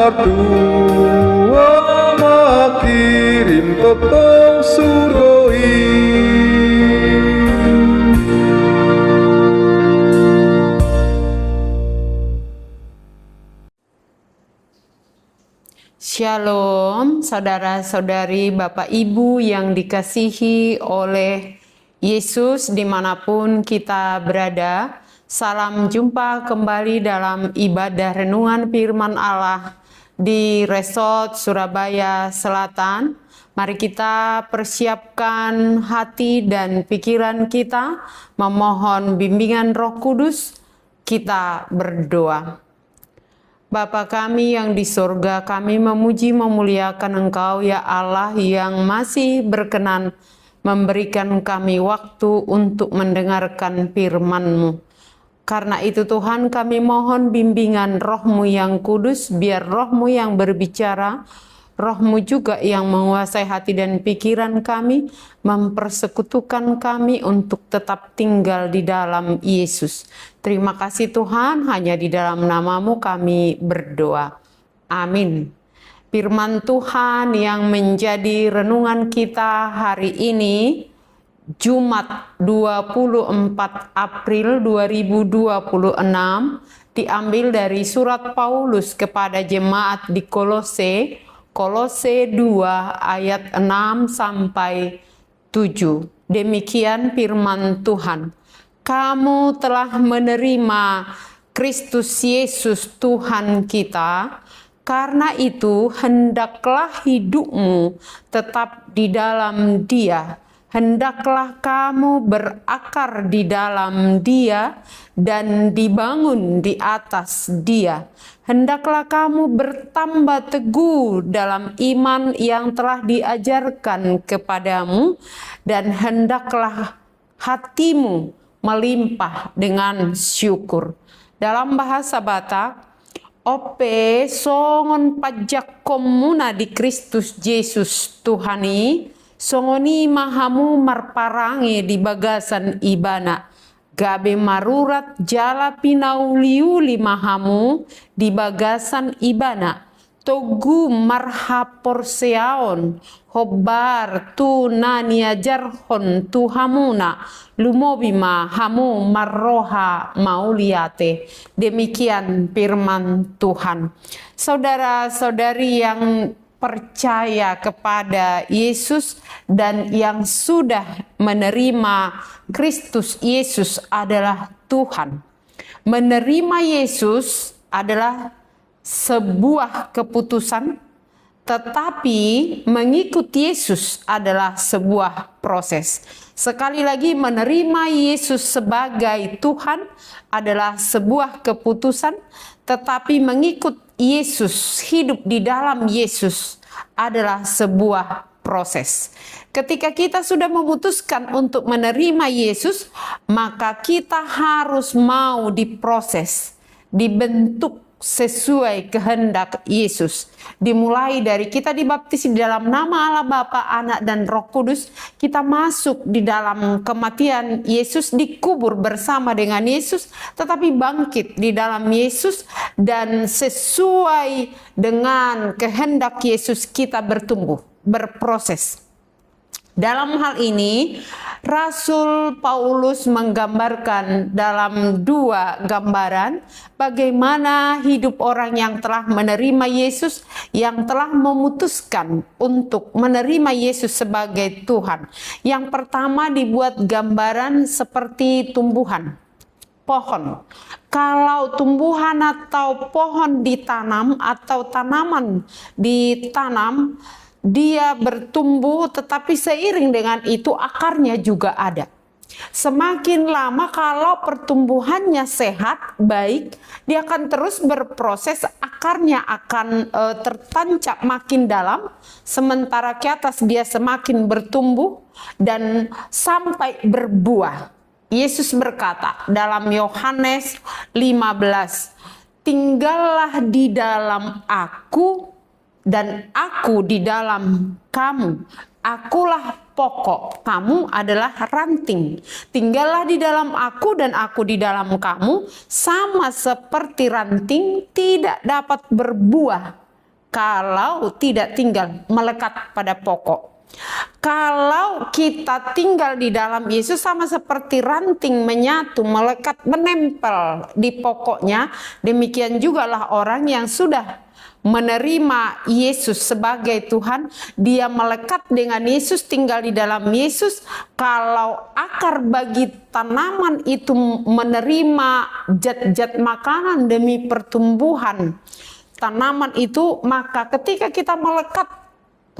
martua makirim totong surgoi. Shalom, saudara-saudari, Bapak Ibu yang dikasihi oleh Yesus dimanapun kita berada. Salam jumpa kembali dalam ibadah renungan firman Allah di Resort Surabaya Selatan. Mari kita persiapkan hati dan pikiran kita, memohon bimbingan Roh Kudus. Kita berdoa. Bapa kami yang di surga, kami memuji memuliakan Engkau ya Allah yang masih berkenan memberikan kami waktu untuk mendengarkan firman-Mu. Karena itu Tuhan, kami mohon bimbingan Roh-Mu yang kudus, biar Roh-Mu yang berbicara, Roh-Mu juga yang menguasai hati dan pikiran kami, mempersekutukan kami untuk tetap tinggal di dalam Yesus. Terima kasih Tuhan, hanya di dalam nama-Mu kami berdoa. Amin. Firman Tuhan yang menjadi renungan kita hari ini, Jumat 24 April 2026, diambil dari surat Paulus kepada jemaat di Kolose, Kolose 2 ayat 6 sampai 7. Demikian firman Tuhan. Kamu telah menerima Kristus Yesus Tuhan kita, karena itu hendaklah hidupmu tetap di dalam Dia. Hendaklah kamu berakar di dalam Dia dan dibangun di atas Dia. Hendaklah kamu bertambah teguh dalam iman yang telah diajarkan kepadamu, dan hendaklah hatimu melimpah dengan syukur. Dalam bahasa Batak, ope songon pajak komuna di Kristus Yesus Tuhani, songoni mahamu marparange di bagasan ibana. Gabe marurat jala pinauliuli mahamu di bagasan ibana. Togu marhaporseaon hobar tu naniajarhon tu hamuna lumobima hamu marroha mauliate. Demikian firman Tuhan. Saudara-saudari yang percaya kepada Yesus dan yang sudah menerima Kristus Yesus adalah Tuhan. Menerima Yesus adalah sebuah keputusan, tetapi mengikuti Yesus adalah sebuah proses. Sekali lagi, menerima Yesus sebagai Tuhan adalah sebuah keputusan, tetapi mengikut Yesus, hidup di dalam Yesus adalah sebuah proses. Ketika kita sudah memutuskan untuk menerima Yesus, maka kita harus mau diproses, dibentuk sesuai kehendak Yesus. Dimulai dari kita dibaptis di dalam nama Allah Bapa, Anak dan Roh Kudus, kita masuk di dalam kematian Yesus, dikubur bersama dengan Yesus, tetapi bangkit di dalam Yesus, dan sesuai dengan kehendak Yesus kita bertumbuh, berproses. Dalam hal ini, Rasul Paulus menggambarkan dalam dua gambaran bagaimana hidup orang yang telah menerima Yesus, yang telah memutuskan untuk menerima Yesus sebagai Tuhan. Yang pertama dibuat gambaran seperti tumbuhan, pohon. Kalau tumbuhan atau pohon ditanam atau tanaman ditanam, dia bertumbuh, tetapi seiring dengan itu akarnya juga ada. Semakin lama kalau pertumbuhannya sehat, baik, dia akan terus berproses, akarnya akan tertancap makin dalam, sementara ke atas dia semakin bertumbuh dan sampai berbuah. Yesus berkata dalam Yohanes 15, tinggallah di dalam aku dan aku di dalam kamu. Akulah pokok, kamu adalah ranting. Tinggallah di dalam aku dan aku di dalam kamu, sama seperti ranting tidak dapat berbuah kalau tidak tinggal melekat pada pokok. Kalau kita tinggal di dalam Yesus sama seperti ranting menyatu, melekat, menempel di pokoknya, demikian jugalah orang yang sudah menerima Yesus sebagai Tuhan, dia melekat dengan Yesus, tinggal di dalam Yesus. Kalau akar bagi tanaman itu menerima zat-zat makanan demi pertumbuhan tanaman itu, maka ketika kita melekat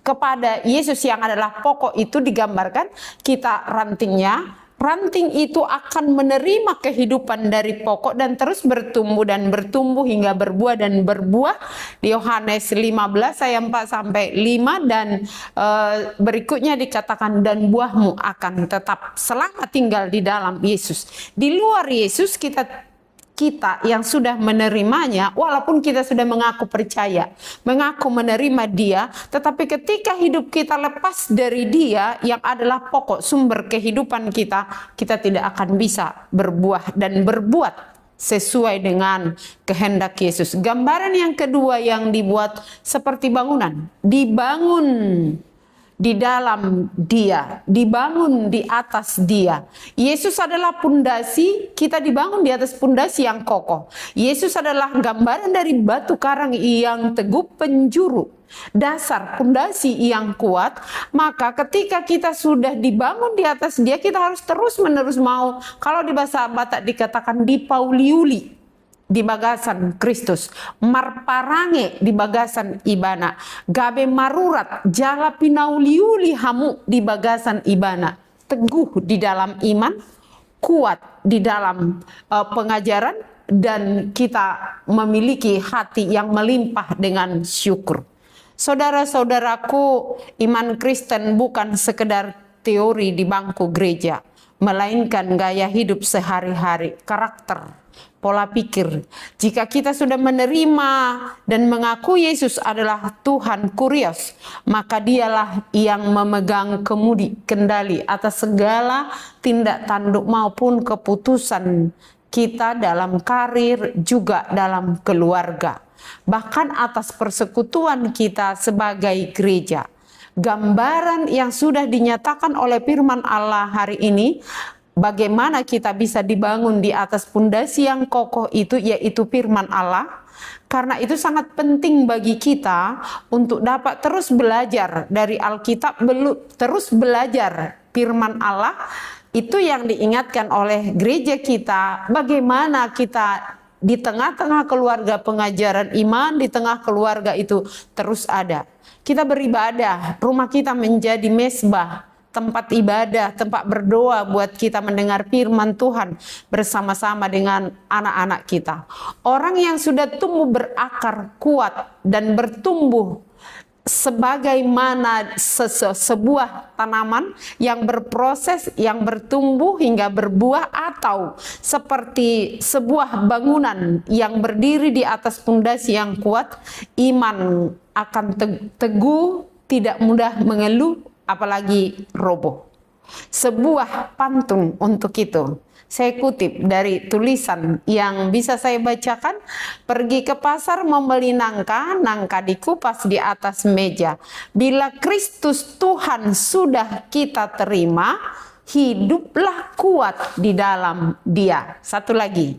kepada Yesus yang adalah pokok itu, digambarkan kita rantingnya. Ranting itu akan menerima kehidupan dari pokok dan terus bertumbuh dan bertumbuh hingga berbuah dan berbuah. Di Yohanes 15 ayat 4 sampai 5 dan berikutnya dikatakan, dan buahmu akan tetap selama tinggal di dalam Yesus. Di luar Yesus kita yang sudah menerimanya, walaupun kita sudah mengaku percaya, mengaku menerima dia, tetapi ketika hidup kita lepas dari dia yang adalah pokok sumber kehidupan kita, kita tidak akan bisa berbuah dan berbuat sesuai dengan kehendak Yesus. Gambaran yang kedua yang dibuat seperti bangunan, dibangun di dalam dia, dibangun di atas dia. Yesus adalah pundasi, kita dibangun di atas pundasi yang kokoh. Yesus adalah gambaran dari batu karang yang teguh, penjuru, dasar pundasi yang kuat. Maka ketika kita sudah dibangun di atas dia, kita harus terus menerus mau, kalau di bahasa Batak dikatakan dipauliuli di bagasan Kristus, marparange di bagasan ibana, gabe marurat jala pinauliuli hamu di bagasan ibana. Teguh di dalam iman, kuat di dalam pengajaran, dan kita memiliki hati yang melimpah dengan syukur. Saudara-saudaraku, iman Kristen bukan sekedar teori di bangku gereja, melainkan gaya hidup sehari-hari, karakter, pola pikir. Jika kita sudah menerima dan mengaku Yesus adalah Tuhan Kurios, maka dialah yang memegang kendali atas segala tindak tanduk maupun keputusan kita dalam karir, juga dalam keluarga, bahkan atas persekutuan kita sebagai gereja. Gambaran yang sudah dinyatakan oleh firman Allah hari ini, bagaimana kita bisa dibangun di atas pundasi yang kokoh itu, yaitu firman Allah. Karena itu sangat penting bagi kita untuk dapat terus belajar dari Alkitab, terus belajar firman Allah. Itu yang diingatkan oleh gereja kita, bagaimana kita di tengah-tengah keluarga pengajaran iman, di tengah keluarga itu terus ada. Kita beribadah, rumah kita menjadi mezbah, tempat ibadah, tempat berdoa buat kita mendengar firman Tuhan bersama-sama dengan anak-anak kita. Orang yang sudah tumbuh berakar kuat dan bertumbuh sebagaimana sebuah tanaman yang berproses, yang bertumbuh hingga berbuah, atau seperti sebuah bangunan yang berdiri di atas pondasi yang kuat, iman akan teguh, tidak mudah mengeluh, apalagi roboh. Sebuah pantun untuk itu. Saya kutip dari tulisan yang bisa saya bacakan. Pergi ke pasar membeli nangka, nangka dikupas di atas meja. Bila Kristus Tuhan sudah kita terima, hiduplah kuat di dalam Dia. Satu lagi.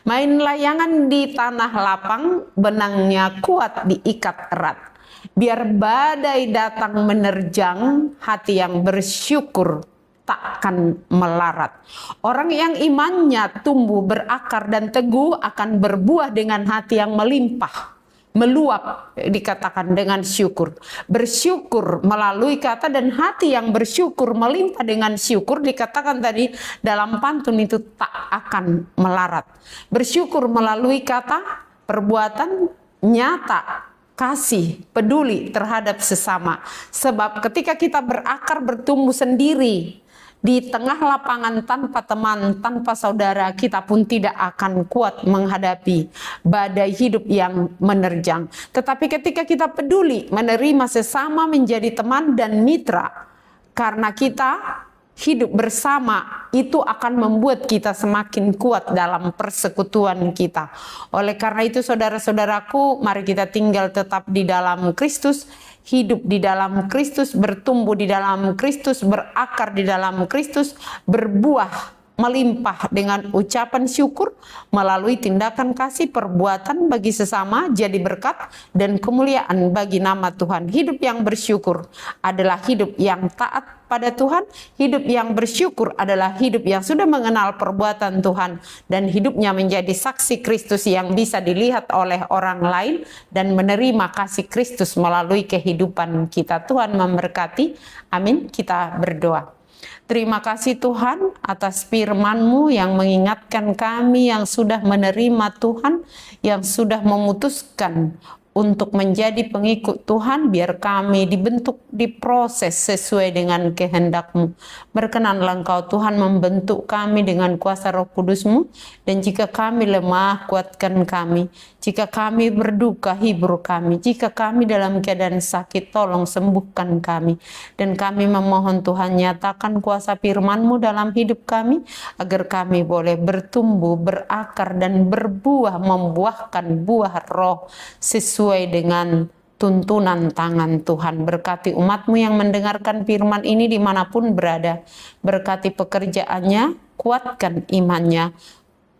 Main layangan di tanah lapang, benangnya kuat diikat erat. Biar badai datang menerjang, hati yang bersyukur takkan melarat. Orang yang imannya tumbuh berakar dan teguh akan berbuah dengan hati yang melimpah, meluap, dikatakan dengan syukur. Bersyukur melalui kata, dan hati yang bersyukur melimpah dengan syukur, dikatakan tadi dalam pantun itu, tak akan melarat. Bersyukur melalui kata, perbuatan nyata, kasih, peduli terhadap sesama. Sebab ketika kita berakar, bertumbuh sendiri di tengah lapangan tanpa teman, tanpa saudara, kita pun tidak akan kuat menghadapi badai hidup yang menerjang. Tetapi ketika kita peduli menerima sesama menjadi teman dan mitra, karena kita hidup bersama itu akan membuat kita semakin kuat dalam persekutuan kita. Oleh karena itu saudara-saudaraku, mari kita tinggal tetap di dalam Kristus, hidup di dalam Kristus, bertumbuh di dalam Kristus, berakar di dalam Kristus, berbuah melimpah dengan ucapan syukur melalui tindakan kasih perbuatan bagi sesama, jadi berkat dan kemuliaan bagi nama Tuhan. Hidup yang bersyukur adalah hidup yang taat pada Tuhan. Hidup yang bersyukur adalah hidup yang sudah mengenal perbuatan Tuhan dan hidupnya menjadi saksi Kristus yang bisa dilihat oleh orang lain dan menerima kasih Kristus melalui kehidupan kita. Tuhan memberkati. Amin. Kita berdoa. Terima kasih Tuhan atas firman-Mu yang mengingatkan kami yang sudah menerima Tuhan, yang sudah memutuskan untuk menjadi pengikut Tuhan, biar kami dibentuk, diproses sesuai dengan kehendak-Mu. Berkenanlah Engkau Tuhan membentuk kami dengan kuasa Roh Kudus-Mu, dan jika kami lemah, kuatkan kami. Jika kami berduka, hibur kami. Jika kami dalam keadaan sakit, tolong sembuhkan kami. Dan kami memohon Tuhan, nyatakan kuasa firman-Mu dalam hidup kami, agar kami boleh bertumbuh, berakar, dan berbuah, membuahkan buah roh sesuai dengan tuntunan tangan Tuhan. Berkati umat-Mu yang mendengarkan firman ini dimanapun berada. Berkati pekerjaannya, kuatkan imannya,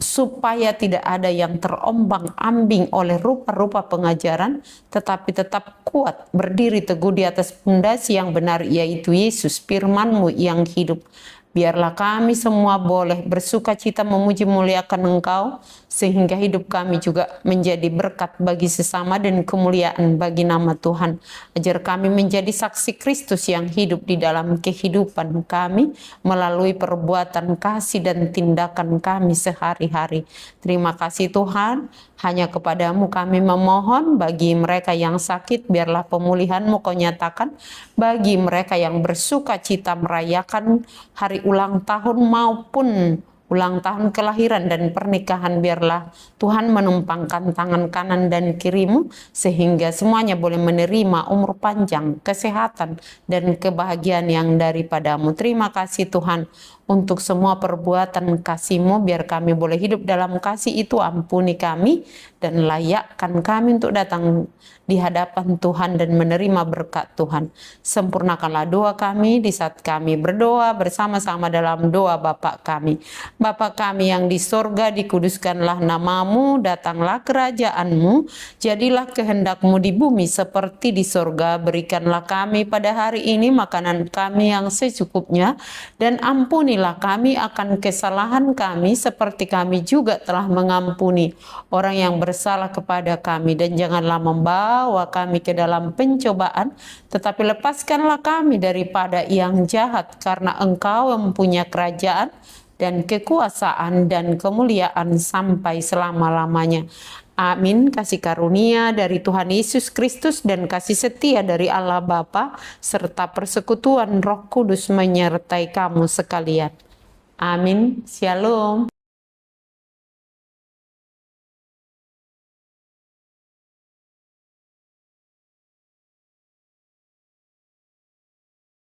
supaya tidak ada yang terombang-ambing oleh rupa-rupa pengajaran, tetapi tetap kuat, berdiri teguh di atas pondasi yang benar, yaitu Yesus, firman-Mu yang hidup. Biarlah kami semua boleh bersuka cita memuji muliakan Engkau, sehingga hidup kami juga menjadi berkat bagi sesama dan kemuliaan bagi nama Tuhan. Ajar kami menjadi saksi Kristus yang hidup di dalam kehidupan kami, melalui perbuatan kasih dan tindakan kami sehari-hari. Terima kasih Tuhan, hanya kepadamu kami memohon. Bagi mereka yang sakit, biarlah pemulihan-Mu Kau nyatakan. Bagi mereka yang bersuka cita merayakan hari ulang tahun maupun ulang tahun kelahiran dan pernikahan, biarlah Tuhan menumpangkan tangan kanan dan kiri-Mu, sehingga semuanya boleh menerima umur panjang, kesehatan, dan kebahagiaan yang daripada-Mu. Terima kasih Tuhan untuk semua perbuatan kasih-Mu, biar kami boleh hidup dalam kasih itu. Ampuni kami dan layakkan kami untuk datang di hadapan Tuhan dan menerima berkat Tuhan. Sempurnakanlah doa kami di saat kami berdoa bersama-sama dalam doa Bapa kami. Bapa kami yang di sorga, dikuduskanlah nama-Mu, datanglah kerajaan-Mu, jadilah kehendak-Mu di bumi seperti di sorga. Berikanlah kami pada hari ini makanan kami yang secukupnya, dan ampunilah kami akan kesalahan kami seperti kami juga telah mengampuni orang yang bersalah kepada kami, dan janganlah membawa kami ke dalam pencobaan, tetapi lepaskanlah kami daripada yang jahat, karena Engkau mempunyai kerajaan dan kekuasaan dan kemuliaan sampai selama-lamanya. Amin. Kasih karunia dari Tuhan Yesus Kristus dan kasih setia dari Allah Bapa serta persekutuan Roh Kudus menyertai kamu sekalian. Amin. Shalom.